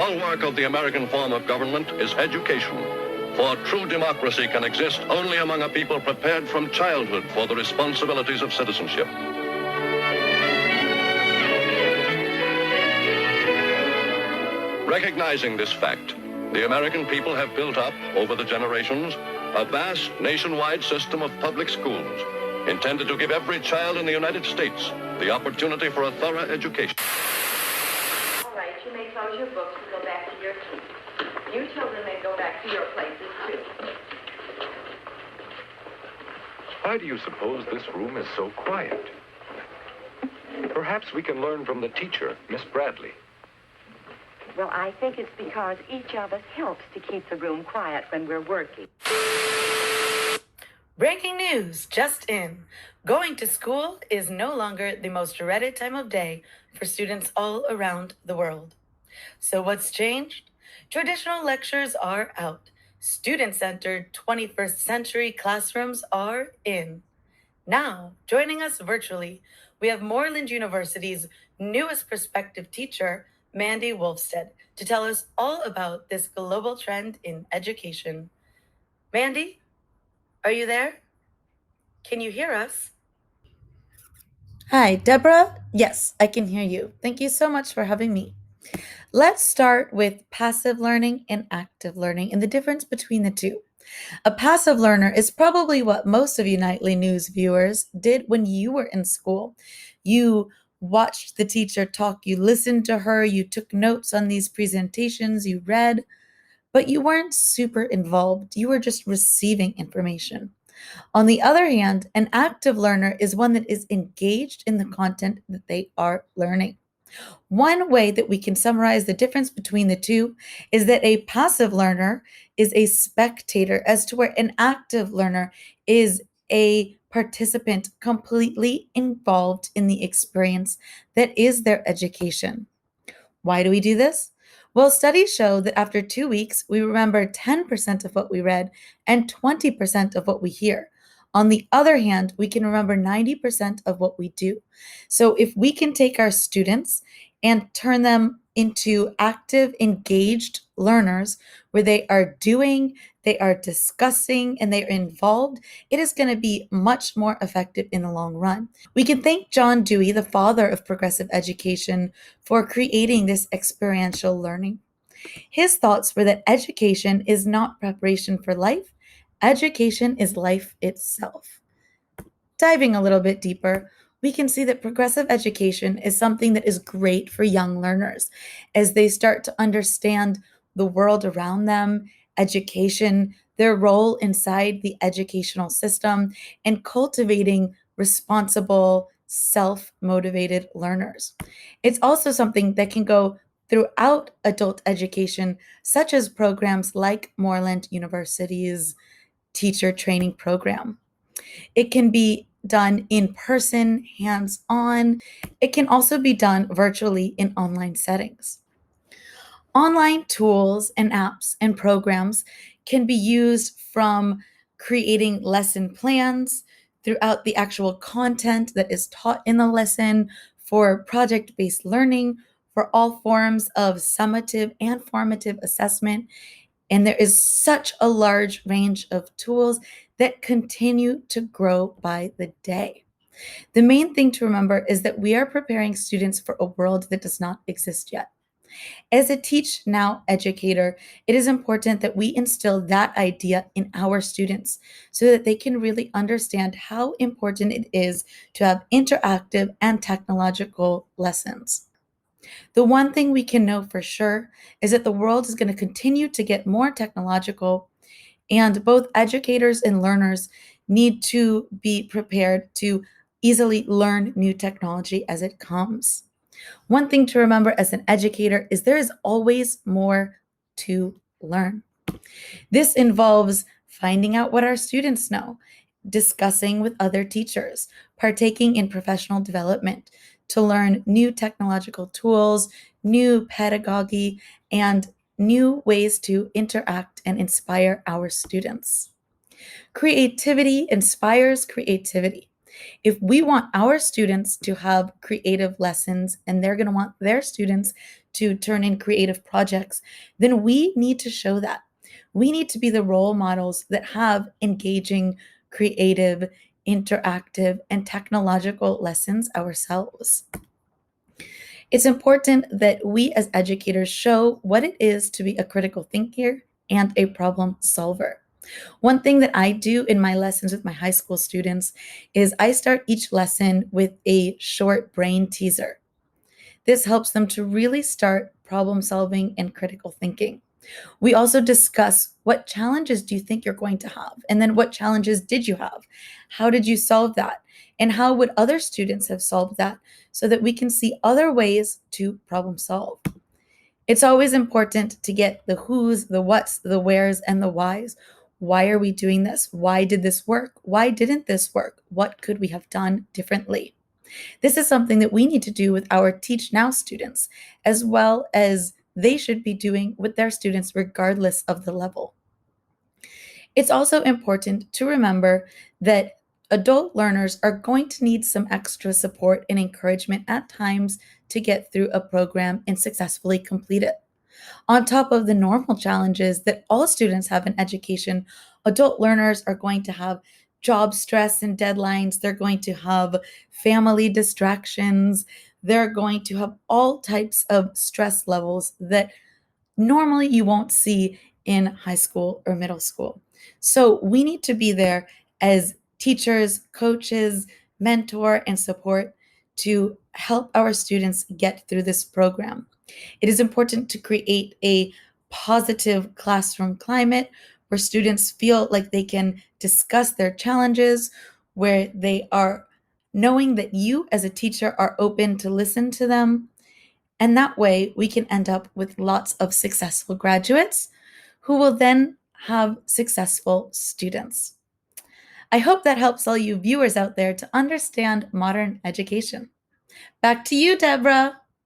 bulwark of the American form of government is education. For true democracy can exist only among a people prepared from childhood for the responsibilities of citizenship. Recognizing this fact, the American people have built up, over the generations, a vast nationwide system of public schools intended to give every child in the United States the opportunity for a thorough education. All right, you may close your books and go back to your seats. You children may go back to your places, too. Why do you suppose this room is so quiet? Perhaps we can learn from the teacher, Miss Bradley. Well, I think it's because each of us helps to keep the room quiet when we're working. Breaking news just in. Going to school is no longer the most dreaded time of day for students all around the world. So what's changed? Traditional lectures are out. Student-centered 21st century classrooms are in. Now, joining us virtually, we have Moreland University's newest prospective teacher, Mandy Wolfstead, to tell us all about this global trend in education. Mandy, are you there? Can you hear us? Hi, Deborah. Yes, I can hear you. Thank you so much for having me. Let's start with passive learning and active learning and the difference between the two. A passive learner is probably what most of you nightly news viewers did when you were in school. You watched the teacher talk, you listened to her, you took notes on these presentations, you read, but you weren't super involved. You were just receiving information. On the other hand, an active learner is one that is engaged in the content that they are learning. One way that we can summarize the difference between the two is that a passive learner is a spectator, as to where an active learner is a participant completely involved in the experience that is their education. Why do we do this? Well, studies show that after 2 weeks, we remember 10% of what we read and 20% of what we hear. On the other hand, we can remember 90% of what we do. So if we can take our students and turn them into active, engaged learners where they are doing, they are discussing, and they are involved, it is going to be much more effective in the long run. We can thank John Dewey, the father of progressive education, for creating this experiential learning. His thoughts were that education is not preparation for life, education is life itself. Diving a little bit deeper, we can see that progressive education is something that is great for young learners as they start to understand the world around them, education, their role inside the educational system, and cultivating responsible, self-motivated learners. It's also something that can go throughout adult education, such as programs like Moreland University's teacher training program. It can be done in person, hands-on. It can also be done virtually in online settings. Online tools and apps and programs can be used from creating lesson plans throughout the actual content that is taught in the lesson, for project-based learning, for all forms of summative and formative assessment. And there is such a large range of tools that continue to grow by the day. The main thing to remember is that we are preparing students for a world that does not exist yet. As a Teach Now educator, it is important that we instill that idea in our students so that they can really understand how important it is to have interactive and technological lessons. The one thing we can know for sure is that the world is going to continue to get more technological, and both educators and learners need to be prepared to easily learn new technology as it comes. One thing to remember as an educator is there is always more to learn. This involves finding out what our students know, discussing with other teachers, partaking in professional development to learn new technological tools, new pedagogy, and new ways to interact and inspire our students. Creativity inspires creativity. If we want our students to have creative lessons and they're going to want their students to turn in creative projects, then we need to show that. We need to be the role models that have engaging, creative, interactive, and technological lessons ourselves. It's important that we as educators show what it is to be a critical thinker and a problem solver. One thing that I do in my lessons with my high school students is I start each lesson with a short brain teaser. This helps them to really start problem solving and critical thinking. We also discuss what challenges do you think you're going to have? And then what challenges did you have? How did you solve that? And how would other students have solved that so that we can see other ways to problem solve? It's always important to get the who's, the what's, the where's, and the why's. Why are we doing this? Why did this work? Why didn't this work? What could we have done differently? This is something that we need to do with our Teach Now students, as well as they should be doing with their students, regardless of the level. It's also important to remember that adult learners are going to need some extra support and encouragement at times to get through a program and successfully complete it. On top of the normal challenges that all students have in education, adult learners are going to have job stress and deadlines. They're going to have family distractions. They're going to have all types of stress levels that normally you won't see in high school or middle school. So we need to be there as teachers, coaches, mentor, and support to help our students get through this program. It is important to create a positive classroom climate where students feel like they can discuss their challenges, where they are knowing that you as a teacher are open to listen to them. And that way we can end up with lots of successful graduates who will then have successful students. I hope that helps all you viewers out there to understand modern education. Back to you, Deborah.